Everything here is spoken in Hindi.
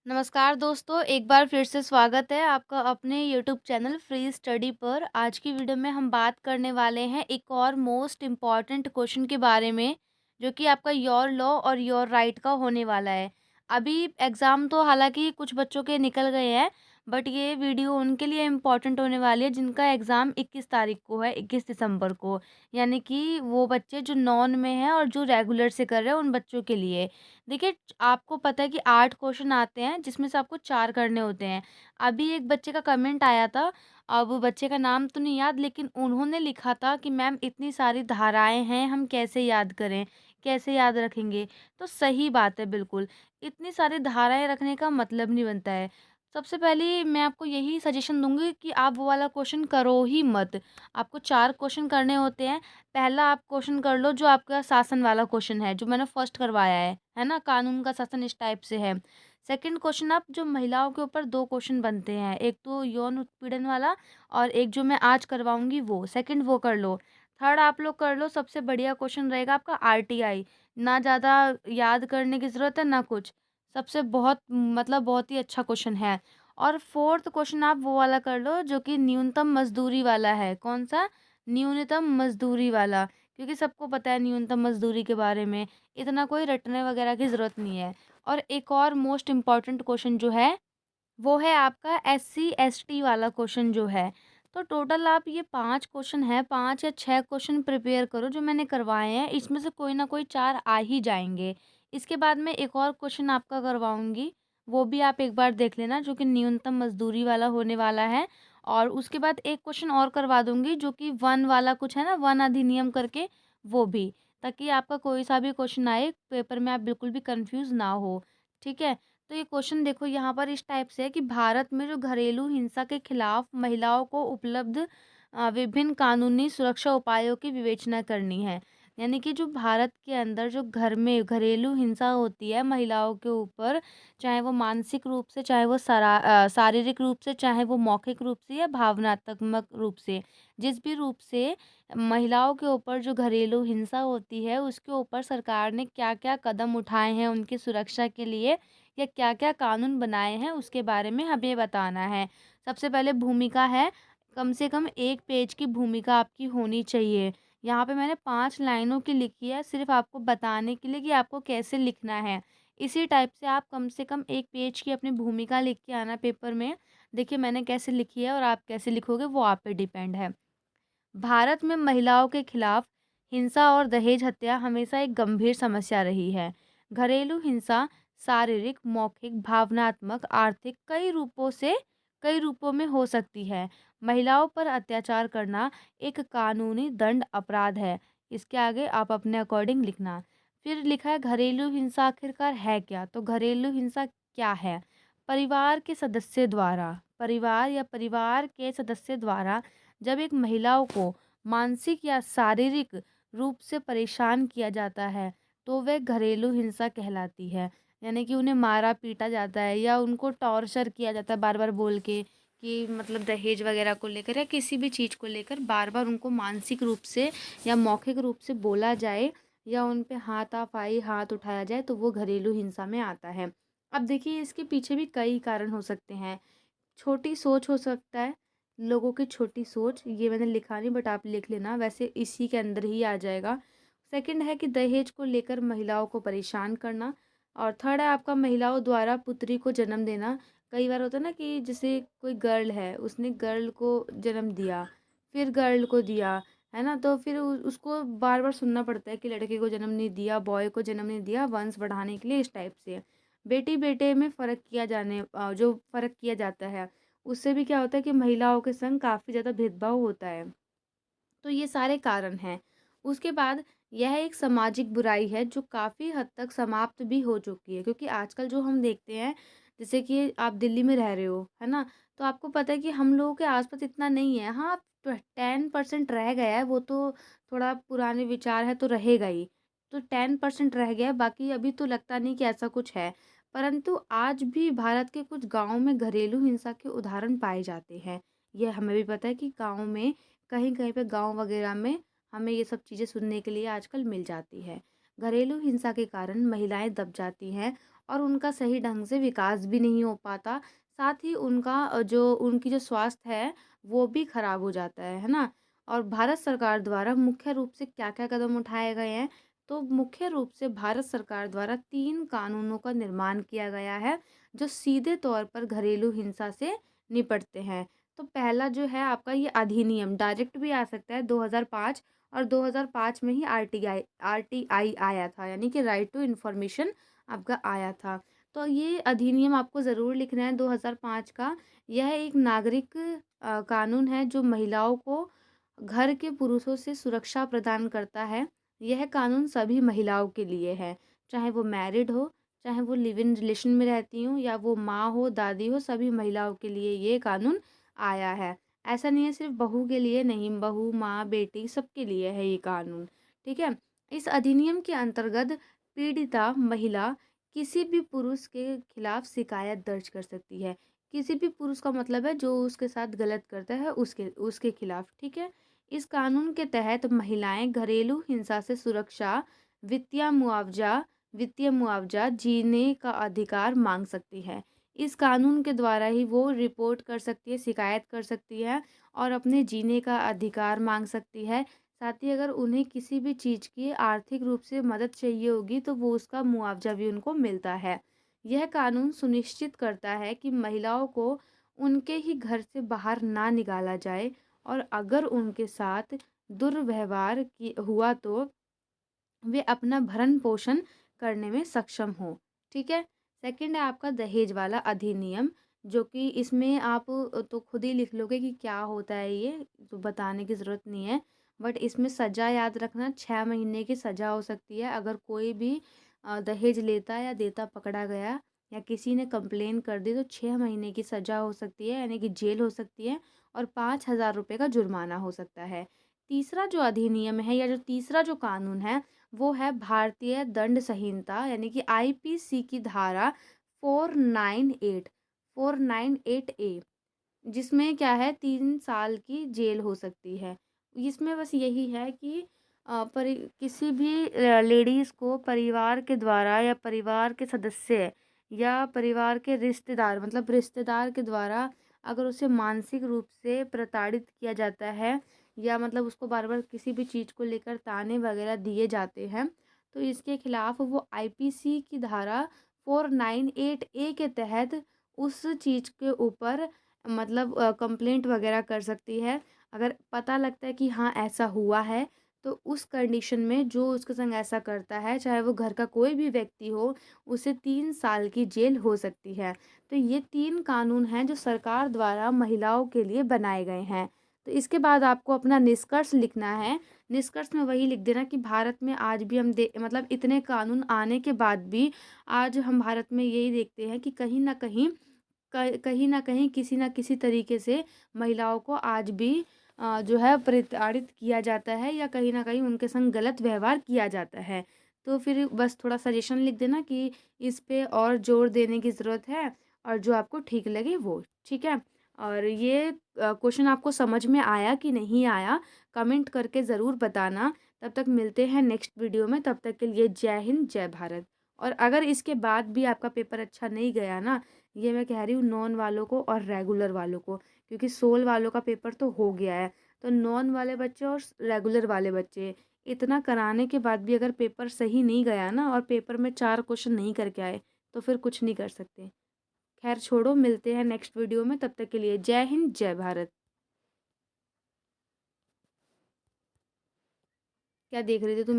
नमस्कार दोस्तों, एक बार फिर से स्वागत है आपका अपने यूट्यूब चैनल फ्री स्टडी पर। आज की वीडियो में हम बात करने वाले हैं एक और मोस्ट इम्पॉर्टेंट क्वेश्चन के बारे में, जो कि आपका योर लॉ और योर राइट का होने वाला है। अभी एग्ज़ाम तो हालांकि कुछ बच्चों के निकल गए हैं, बट ये वीडियो उनके लिए इम्पॉर्टेंट होने वाली है जिनका एग्ज़ाम 21 तारीख को है, 21 दिसंबर को। यानी कि वो बच्चे जो नॉन में हैं और जो रेगुलर से कर रहे हैं, उन बच्चों के लिए। देखिए, आपको पता है कि 8 क्वेश्चन आते हैं जिसमें से आपको 4 करने होते हैं। अभी एक बच्चे का कमेंट आया था, अब बच्चे का नाम तो नहीं याद, लेकिन उन्होंने लिखा था कि मैम इतनी सारी धाराएँ हैं, हम कैसे याद करें? कैसे याद रखेंगे? तो सही बात है बिल्कुल, इतनी सारी धाराएँ रखने का मतलब नहीं बनता है। सबसे पहले मैं आपको यही सजेशन दूँगी कि आप वो वाला क्वेश्चन करो ही मत। आपको 4 क्वेश्चन करने होते हैं। पहला आप क्वेश्चन कर लो जो आपका शासन वाला क्वेश्चन है, जो मैंने फर्स्ट करवाया है ना? कानून का शासन इस टाइप से है। सेकंड क्वेश्चन आप जो महिलाओं के ऊपर 2 क्वेश्चन बनते हैं, एक तो यौन उत्पीड़न वाला और एक जो मैं आज करवाऊँगी वो, सेकंड वो कर लो। थर्ड आप लोग कर लो, सबसे बढ़िया क्वेश्चन रहेगा आपका आरटीआई। ना ज़्यादा याद करने की ज़रूरत है, ना कुछ। सबसे बहुत मतलब बहुत ही अच्छा क्वेश्चन है। और फोर्थ क्वेश्चन आप वो वाला कर लो जो कि न्यूनतम मज़दूरी वाला है। कौन-सा? न्यूनतम मज़दूरी वाला, क्योंकि सबको पता है न्यूनतम मज़दूरी के बारे में, इतना कोई रटने वगैरह की ज़रूरत नहीं है। और एक और मोस्ट इम्पॉर्टेंट क्वेश्चन जो है, वो है आपका एससी एसटी वाला क्वेश्चन जो है। तो टोटल आप ये 5 क्वेश्चन हैं, 5 या 6 क्वेश्चन प्रिपेयर करो जो मैंने करवाए हैं, इसमें से कोई ना कोई 4 आ ही जाएँगे। इसके बाद मैं एक और क्वेश्चन आपका करवाऊँगी, वो भी आप एक बार देख लेना, जो कि न्यूनतम मज़दूरी वाला होने वाला है। और उसके बाद एक क्वेश्चन और करवा दूँगी जो कि वन वाला कुछ है ना, वन अधिनियम करके, वो भी। ताकि आपका कोई सा भी क्वेश्चन आए पेपर में आप बिल्कुल भी कन्फ्यूज़ ना हो, ठीक है? तो ये क्वेश्चन देखो यहाँ पर इस टाइप से है कि भारत में जो घरेलू हिंसा के खिलाफ महिलाओं को उपलब्ध विभिन्न कानूनी सुरक्षा उपायों की विवेचना करनी है। यानी कि जो भारत के अंदर जो घर में घरेलू हिंसा होती है महिलाओं के ऊपर, चाहे वो मानसिक रूप से, चाहे वो शारीरिक रूप से, चाहे वो मौखिक रूप से या भावनात्मक रूप से, जिस भी रूप से महिलाओं के ऊपर जो घरेलू हिंसा होती है, उसके ऊपर सरकार ने क्या-क्या कदम उठाए हैं उनकी सुरक्षा के लिए, या क्या-क्या कानून बनाए हैं उसके बारे में हमें बताना है। सबसे पहले भूमिका है, कम से कम 1 पेज की भूमिका आपकी होनी चाहिए। यहाँ पे मैंने 5 लाइनों की लिखी है सिर्फ़ आपको बताने के लिए कि आपको कैसे लिखना है। इसी टाइप से आप कम से कम 1 पेज की अपनी भूमिका लिख के आना पेपर में। देखिए मैंने कैसे लिखी है और आप कैसे लिखोगे वो आप पे डिपेंड है। भारत में महिलाओं के खिलाफ हिंसा और दहेज हत्या हमेशा एक गंभीर समस्या रही है। घरेलू हिंसा शारीरिक, मौखिक, भावनात्मक, आर्थिक कई रूपों में हो सकती है। महिलाओं पर अत्याचार करना एक कानूनी दंड अपराध है। इसके आगे आप अपने अकॉर्डिंग लिखना। फिर लिखा है घरेलू हिंसा आखिरकार है क्या? तो घरेलू हिंसा क्या है? परिवार या परिवार के सदस्य द्वारा जब एक महिलाओं को मानसिक या शारीरिक रूप से परेशान किया जाता है, तो वह घरेलू हिंसा कहलाती है। यानी कि उन्हें मारा पीटा जाता है या उनको टॉर्चर किया जाता है बार बार बोल के, कि मतलब दहेज वगैरह को लेकर या किसी भी चीज़ को लेकर बार बार उनको मानसिक रूप से या मौखिक रूप से बोला जाए, या उन पे हाथापाई हाथ उठाया जाए, तो वो घरेलू हिंसा में आता है। अब देखिए इसके पीछे भी कई कारण हो सकते हैं। छोटी सोच हो सकता है, लोगों की छोटी सोच, ये मैंने लिखा नहीं बट आप लिख लेना, वैसे इसी के अंदर ही आ जाएगा। सेकंड है कि दहेज को लेकर महिलाओं को परेशान करना। और थर्ड है आपका महिलाओं द्वारा पुत्री को जन्म देना। कई बार होता है ना कि जैसे कोई गर्ल है, उसने गर्ल को जन्म दिया, फिर गर्ल को दिया, है ना? तो फिर उसको बार बार सुनना पड़ता है कि लड़के को जन्म नहीं दिया, बॉय को जन्म नहीं दिया, वंश बढ़ाने के लिए, इस टाइप से। बेटी बेटे में जो फ़र्क किया जाता है, उससे भी क्या होता है कि महिलाओं के संग काफ़ी ज़्यादा भेदभाव होता है। तो ये सारे कारण हैं। उसके बाद यह एक सामाजिक बुराई है जो काफ़ी हद तक समाप्त भी हो चुकी है, क्योंकि आजकल जो हम देखते हैं, जैसे कि आप दिल्ली में रह रहे हो, है ना? तो आपको पता है कि हम लोगों के आस-पास इतना नहीं है। हाँ, 10% रह गया है, वो तो थोड़ा पुराने विचार है तो रहेगा ही। तो 10% रह गया है, बाकी अभी तो लगता नहीं कि ऐसा कुछ है। परंतु आज भी भारत के कुछ गाँव में घरेलू हिंसा के उदाहरण पाए जाते हैं। ये हमें भी पता है कि गाँव में कहीं-कहीं पे गाँव वगैरह में हमें ये सब चीज़ें सुनने के लिए आजकल मिल जाती है। घरेलू हिंसा के कारण महिलाएं दब जाती हैं और उनका सही ढंग से विकास भी नहीं हो पाता। साथ ही उनका जो उनकी जो स्वास्थ्य है वो भी खराब हो जाता है ना? और भारत सरकार द्वारा मुख्य रूप से क्या-क्या कदम उठाए गए हैं? तो मुख्य रूप से भारत सरकार द्वारा 3 कानूनों का निर्माण किया गया है, जो सीधे तौर पर घरेलू हिंसा से निपटते हैं। तो पहला जो है आपका ये अधिनियम डायरेक्ट भी आ सकता है 2005, और 2005 में ही आरटीआई आया था, यानी कि राइट टू इन्फॉर्मेशन आपका आया था। तो ये अधिनियम आपको ज़रूर लिखना है 2005 का। यह एक नागरिक कानून है जो महिलाओं को घर के पुरुषों से सुरक्षा प्रदान करता है। यह कानून सभी महिलाओं के लिए है, चाहे वो मैरिड हो, चाहे वो लिव इन रिलेशन में रहती हों, या वो माँ हो, दादी हो, सभी महिलाओं के लिए ये कानून आया है। ऐसा नहीं है सिर्फ़ बहू के लिए नहीं, बहू, माँ, बेटी सबके लिए है ये कानून, ठीक है? इस अधिनियम के अंतर्गत पीड़िता महिला किसी भी पुरुष के खिलाफ शिकायत दर्ज कर सकती है। किसी भी पुरुष का मतलब है जो उसके साथ गलत करता है उसके उसके खिलाफ, ठीक है? इस कानून के तहत महिलाएं घरेलू हिंसा से सुरक्षा, वित्तीय मुआवजा वित्तीय मुआवजा, जीने का अधिकार मांग सकती है। इस कानून के द्वारा ही वो रिपोर्ट कर सकती है, शिकायत कर सकती है और अपने जीने का अधिकार मांग सकती है। साथ ही अगर उन्हें किसी भी चीज़ की आर्थिक रूप से मदद चाहिए होगी तो वो उसका मुआवजा भी उनको मिलता है। यह कानून सुनिश्चित करता है कि महिलाओं को उनके ही घर से बाहर ना निकाला जाए, और अगर उनके साथ दुर्व्यवहार हुआ तो वे अपना भरण-पोषण करने में सक्षम हों, ठीक है? सेकंड है आपका दहेज वाला अधिनियम, जो कि इसमें आप तो खुद ही लिख लोगे कि क्या होता है ये, तो बताने की ज़रूरत नहीं है। बट इसमें सज़ा याद रखना, 6 महीने की सज़ा हो सकती है अगर कोई भी दहेज लेता या देता पकड़ा गया, या किसी ने कंप्लेन कर दी तो 6 महीने की सज़ा हो सकती है, यानी कि जेल हो सकती है, और 5,000 रुपए का जुर्माना हो सकता है। तीसरा जो अधिनियम है, या जो तीसरा जो कानून है, वो है भारतीय दंड संहिता, यानी कि आईपीसी की धारा 498 ए, जिसमें क्या है 3 साल की जेल हो सकती है। इसमें बस यही है कि किसी भी लेडीज़ को परिवार के द्वारा या परिवार के सदस्य या परिवार के रिश्तेदार, मतलब रिश्तेदार के द्वारा अगर उसे मानसिक रूप से प्रताड़ित किया जाता है, या मतलब उसको बार-बार किसी भी चीज़ को लेकर ताने वगैरह दिए जाते हैं, तो इसके खिलाफ़ वो आईपीसी की धारा 498 ए के तहत उस चीज़ के ऊपर मतलब कंप्लेंट वगैरह कर सकती है। अगर पता लगता है कि हाँ, ऐसा हुआ है, तो उस कंडीशन में जो उसके संग ऐसा करता है, चाहे वो घर का कोई भी व्यक्ति हो, उसे 3 साल की जेल हो सकती है। तो ये 3 कानून हैं जो सरकार द्वारा महिलाओं के लिए बनाए गए हैं। तो इसके बाद आपको अपना निष्कर्ष लिखना है। निष्कर्ष में वही लिख देना कि भारत में आज भी हम दे मतलब इतने कानून आने के बाद भी आज हम भारत में यही देखते हैं कि कहीं न कहीं किसी न किसी तरीके से महिलाओं को आज भी जो है प्रताड़ित किया जाता है, या कहीं न कहीं उनके संग गलत व्यवहार किया जाता है। तो फिर बस थोड़ा सजेशन लिख देना कि इस पे और ज़ोर देने की ज़रूरत है, और जो आपको ठीक लगे वो, ठीक है? और ये क्वेश्चन आपको समझ में आया कि नहीं आया, कमेंट करके ज़रूर बताना। तब तक मिलते हैं नेक्स्ट वीडियो में, तब तक के लिए जय हिंद, जय भारत। और अगर इसके बाद भी आपका पेपर अच्छा नहीं गया ना, ये मैं कह रही हूँ नॉन वालों को और रेगुलर वालों को, क्योंकि सोल वालों का पेपर तो हो गया है, तो नॉन वाले बच्चे और रेगुलर वाले बच्चे, इतना कराने के बाद भी अगर पेपर सही नहीं गया ना, और पेपर में 4 क्वेश्चन नहीं करके आए, तो फिर कुछ नहीं कर सकते। खैर छोड़ो, मिलते हैं नेक्स्ट वीडियो में, तब तक के लिए जय हिंद, जय भारत। क्या देख रहे थे तुम?